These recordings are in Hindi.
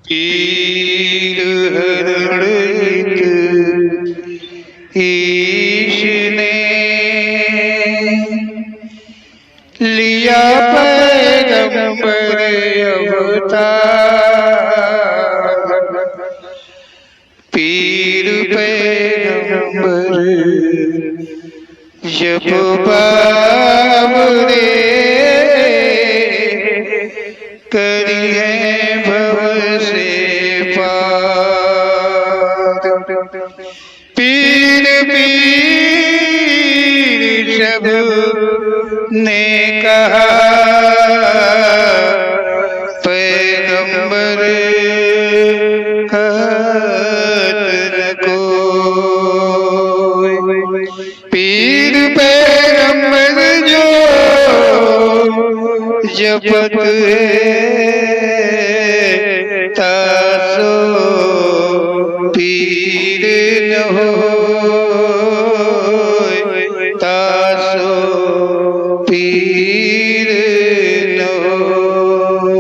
पीर हरणित ईश ने लिया पैगंबर अवतार। पीर पैगंबर जब बाबरे करी है भव से पार। पीर पीर सब ने कहा पैगंबर कहत न कोई। पीर पैगंबर जो जपत है तासो पीर न होय, तासो पीर न होय।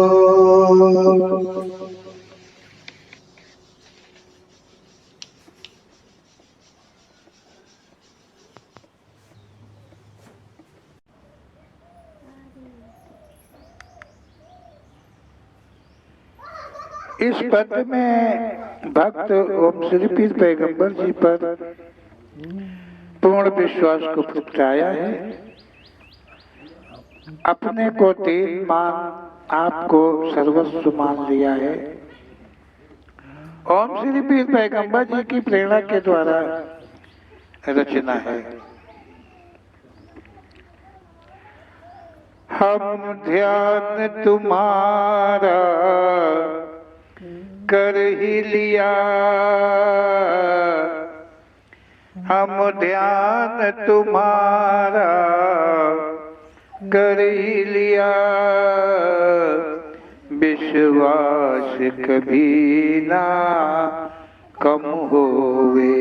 इस पत्र में भक्त ओम श्री पीर पैगंबर जी पर पूर्ण विश्वास को प्रगटाया है। अपने को तीन मान, आपको सर्वस्व मान लिया है। ओम श्री पीर पैगंबर जी की प्रेरणा के द्वारा रचना है। हम ध्यान तुम्हारा कर ही लिया, हम ध्यान तुम्हारा कर ही लिया। विश्वास कभी ना कम होवे,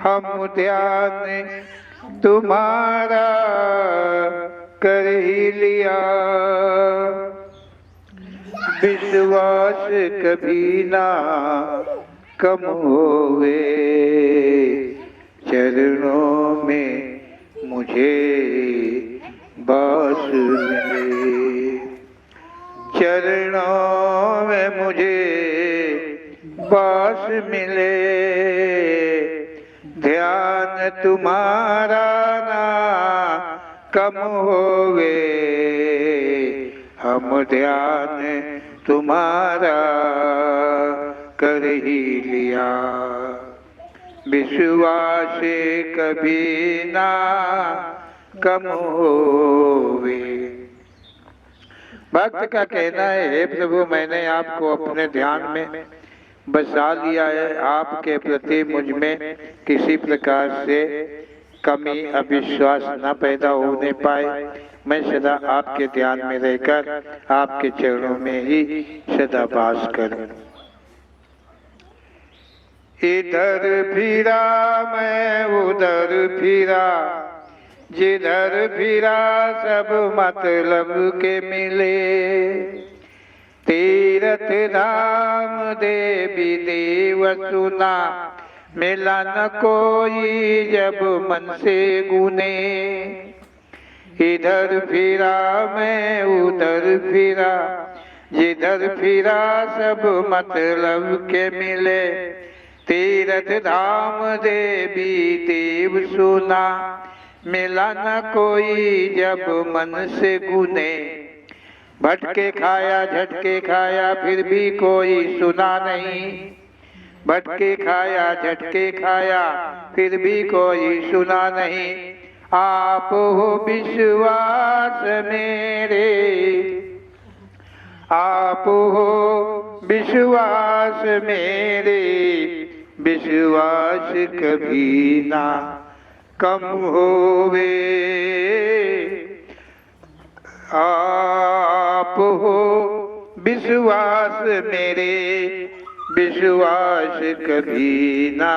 हम ध्यान तुम्हारा कर ही लिया। विश्वास कभी ना कम होवे, चरणों में मुझे बास मिले, चरणों में मुझे बास मिले। ध्यान तुम्हारा ना कम होवे, हम ध्यान तुम्हारा कर ही लिया। विश्वास कभी ना कम होवे। भक्त का कहना है, हे प्रभु मैंने आपको अपने ध्यान में बसा लिया है। आपके प्रति मुझ में किसी प्रकार से कमी अविश्वास न पैदा होने पाए। मैं सदा आपके ध्यान में रहकर आपके चरणों में ही सदा वास करूं। इधर फिरा मैं उधर फिरा, जिधर फिरा सब मतलब के मिले। तीरथ धाम देवी देव सुना, मिला न कोई जब मन से गुने। इधर फिरा मैं उधर फिरा, जिधर फिरा सब मतलब के मिले। तीरथ धाम देवी देव सुना, मिला न कोई जब मन से गुने। भटके खाया झटके खाया फिर भी कोई सुना नहीं, भटके खाया झटके खाया फिर भी कोई सुना नहीं। आप हो विश्वास मेरे, आप हो विश्वास मेरे। विश्वास कभी ना कम होवे, आप हो विश्वास मेरे। विश्वास कभी ना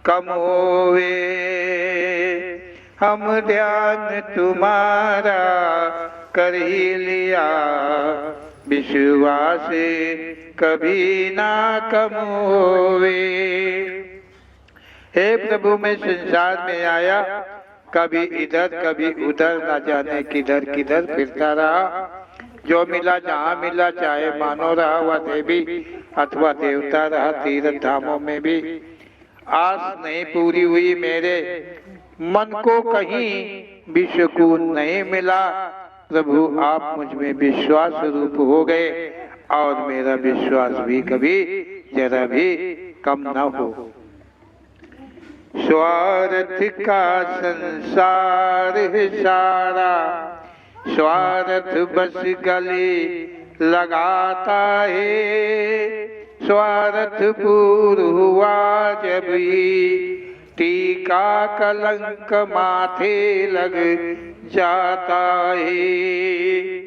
कम होवे, हम ध्यान तुम्हारा कर ही लिया। विश्वास कभी ना कम होवे। हे प्रभु, मैं संसार में आया, कभी इधर कभी उधर, न जाने किधर किधर फिरता रहा। जो मिला जहाँ मिला, चाहे मानो रहा वह देवी अथवा देवता रहा, तीर्थ धामों में भी आस नहीं पूरी हुई। मेरे मन को कहीं भी सुकून नहीं मिला। प्रभु, आप मुझ में विश्वास रूप हो गए और मेरा विश्वास भी कभी जरा भी कम न हो। स्वार्थ का संसार है सारा, स्वार्थ बस गले लगाता है। स्वार्थ पूर्ण हुआ जब ही टीका कलंक माथे लग जाता है।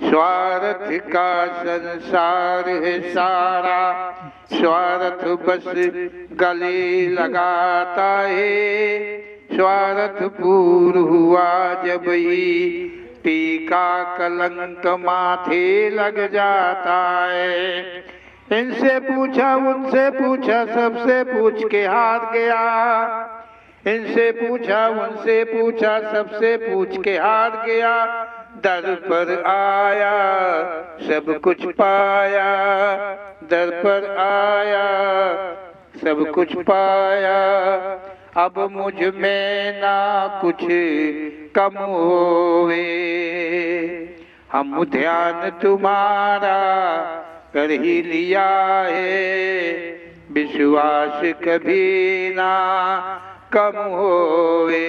स्वार्थ का संसार है सारा, स्वार्थ बस गले लगाता है। स्वार्थ पूर्ण हुआ जब ही टीका कलंक माथे लग जाता है। इनसे पूछा उनसे पूछा, सबसे पूछ के हार गया। इनसे पूछा उनसे पूछा, सबसे पूछ के हार गया। दर पर आया सब कुछ पाया, दर पर आया सब कुछ पाया। अब मुझ में ना कुछ कम होवे। हम ध्यान तुम्हारा कर ही लिया है, विश्वास कभी ना कम होवे।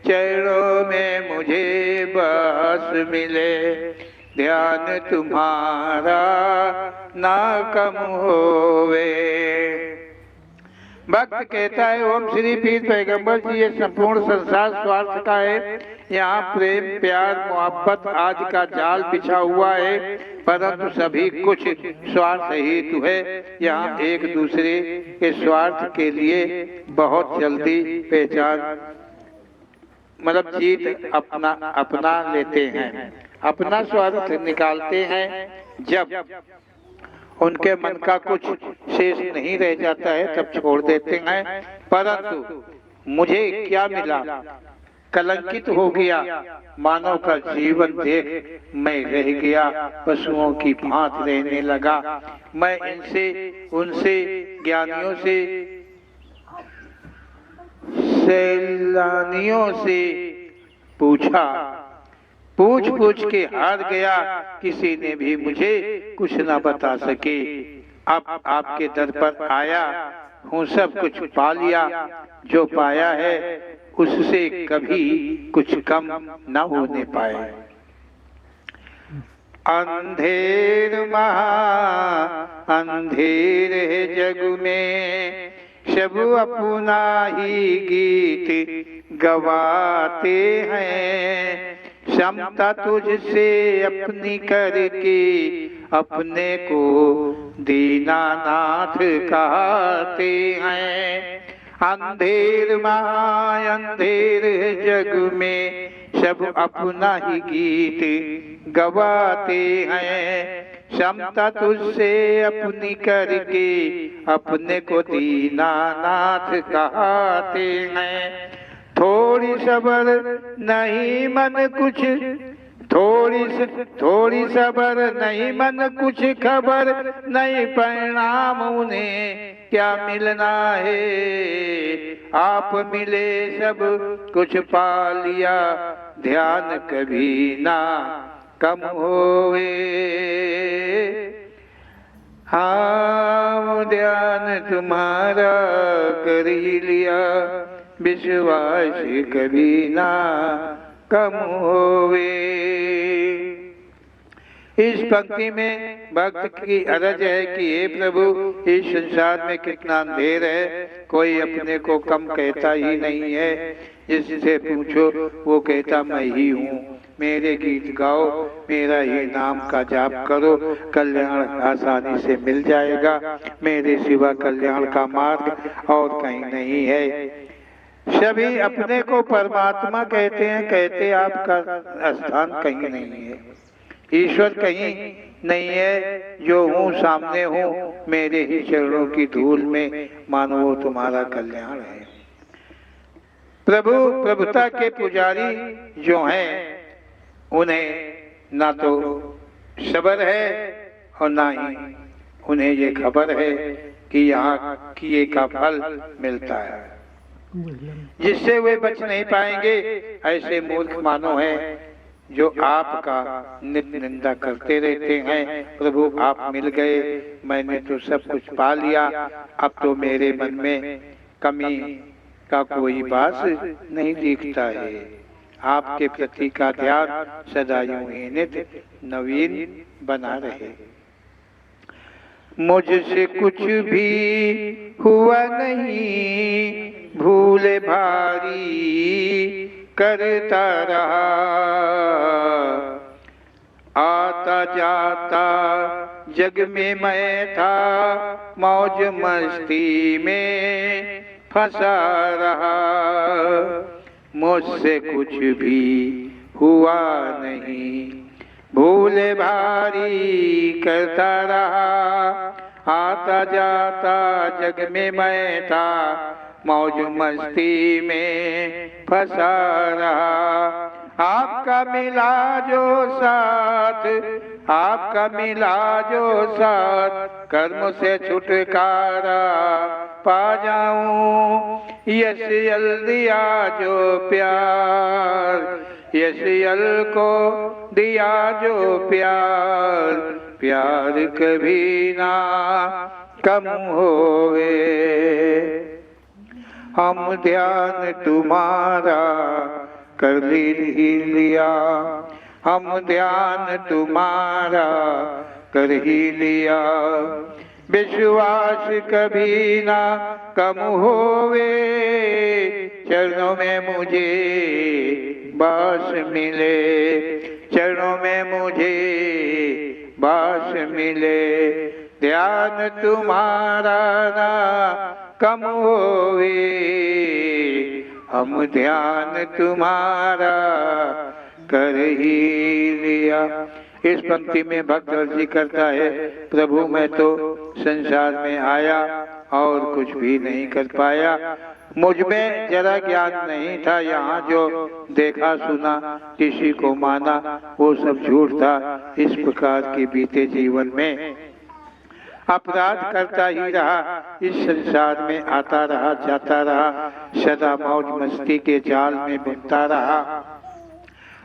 चरणों में मुझे बस मिले, ध्यान तुम्हारा ना कम होवे। भक्त कहता है, ओम श्री पीर पैगंबर जी, ये संपूर्ण संसार स्वार्थ का है। यहाँ प्रेम प्यार मोहब्बत आज का जाल बिछा हुआ है, परंतु सभी कुछ स्वार्थ हेतु है। यहाँ एक दूसरे के स्वार्थ के लिए बहुत जल्दी पहचान मतलब जीत अपना लेते हैं, अपना स्वार्थ निकालते हैं। जब उनके मन का कुछ शेष नहीं रह जाता है तब छोड़ देते हैं। परंतु मुझे क्या मिला, कलंकित हो गया, मानव का जीवन देख मैं रह गया, पशुओं की भांति रहने लगा। मैं इनसे उनसे ज्ञानियों से सैलानियों से पूछा, पूछ पूछ के हार गया, किसी ने भी मुझे कुछ न बता सके। अब आपके दर पर आया हूँ, सब कुछ पा लिया। जो पाया है उससे कभी कुछ कम न होने पाए। अंधेर महा अंधेर है जग में, सब अपना ही गीत गवाते हैं। क्षमता तुझसे अपनी करके अपने को दीनानाथ कहते हैं। अंधेर महा अंधेर जग में, सब अपना ही गीत गवाते हैं। क्षमता तुझसे अपनी करके अपने को दीनानाथ कहते हैं। थोड़ी सबर नहीं मन कुछ, थोड़ी सबर नहीं मन कुछ खबर नहीं, परिणाम उन्हें क्या मिलना है। आप मिले सब कुछ पा लिया, ध्यान कभी ना कम होवे। हाँ, ध्यान तुम्हारा कर ही लिया, विश्वास कभी ना कम होवे। इस पंक्ति में भक्त की अरज है कि हे प्रभु, इस संसार में कितना अंधेर है, कोई अपने को कम कहता ही नहीं है। जिससे पूछो वो कहता मैं ही हूँ। मेरे गीत गाओ, मेरा ही नाम का जाप करो, कल्याण आसानी से मिल जाएगा। मेरे सिवा कल्याण का मार्ग और कहीं नहीं है। सभी अपने को परमात्मा कहते हैं, कहते आपका स्थान कहीं नहीं है। ईश्वर कहीं नहीं है, जो हूँ सामने हूँ, मेरे ही चरणों की धूल में मानो वो तुम्हारा कल्याण है। प्रभु प्रभुता के पुजारी जो हैं उन्हें ना तो सबर है और ना ही उन्हें ये खबर है कि यहाँ किए का फल मिलता है, जिससे वे बच नहीं पाएंगे। ऐसे मूर्ख मानो हैं जो आपका नित्य निंदा करते रहते हैं। प्रभु आप मिल गए, मैंने तो सब कुछ पा लिया, अब तो मेरे मन में कमी का कोई बात नहीं दिखता है। आपके प्रति का ध्यान सदा यूं ही नित्य नवीन बना रहे। मुझसे कुछ भी हुआ नहीं, भूले भारी करता रहा, आता जाता जग में मैं था, मौज मस्ती में फंसा रहा। मुझसे कुछ भी हुआ नहीं, भूले भारी करता रहा, आता जाता जग में मैं था, मौज मस्ती में फंसा रहा। आपका मिला जो साथ, आपका मिला जो साथ, कर्म से छुटकारा पा जाऊं। यशयल दिया जो प्यार, यशयल को दिया जो प्यार, प्यार कभी ना कम होवे। हम ध्यान तुम्हारा कर ही लिया, हम ध्यान तुम्हारा कर ही लिया। विश्वास कभी ना कम होवे, चरणों में मुझे बास मिले, चरणों में मुझे बास मिले। ध्यान तुम्हारा ना कम होवे, हम ध्यान तुम्हारा कर ही लिया। इस पंक्ति में भक्त अर्जी करता है, प्रभु मैं तो संसार में आया और कुछ भी नहीं कर पाया, मुझ में जरा ज्ञान नहीं था, यहाँ जो देखा सुना किसी को माना वो सब झूठ था। इस प्रकार के बीते जीवन में अपराध करता ही रहा, इस संसार में आता रहा जाता रहा, सदा मौज मस्ती के जाल में बुनता रहा,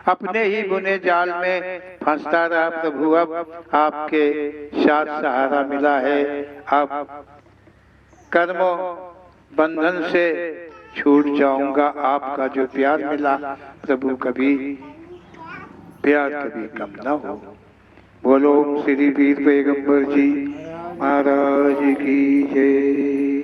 अपने ही बुने जाल में फंसता रहा। प्रभु अब आपके साथ सहारा मिला है, अब कर्मों बंधन से छूट जाऊंगा। आपका जो प्यार मिला प्रभु कभी प्यार कभी कम न हो। बोलो श्री वीर पैगंबर जी महाराज की जय।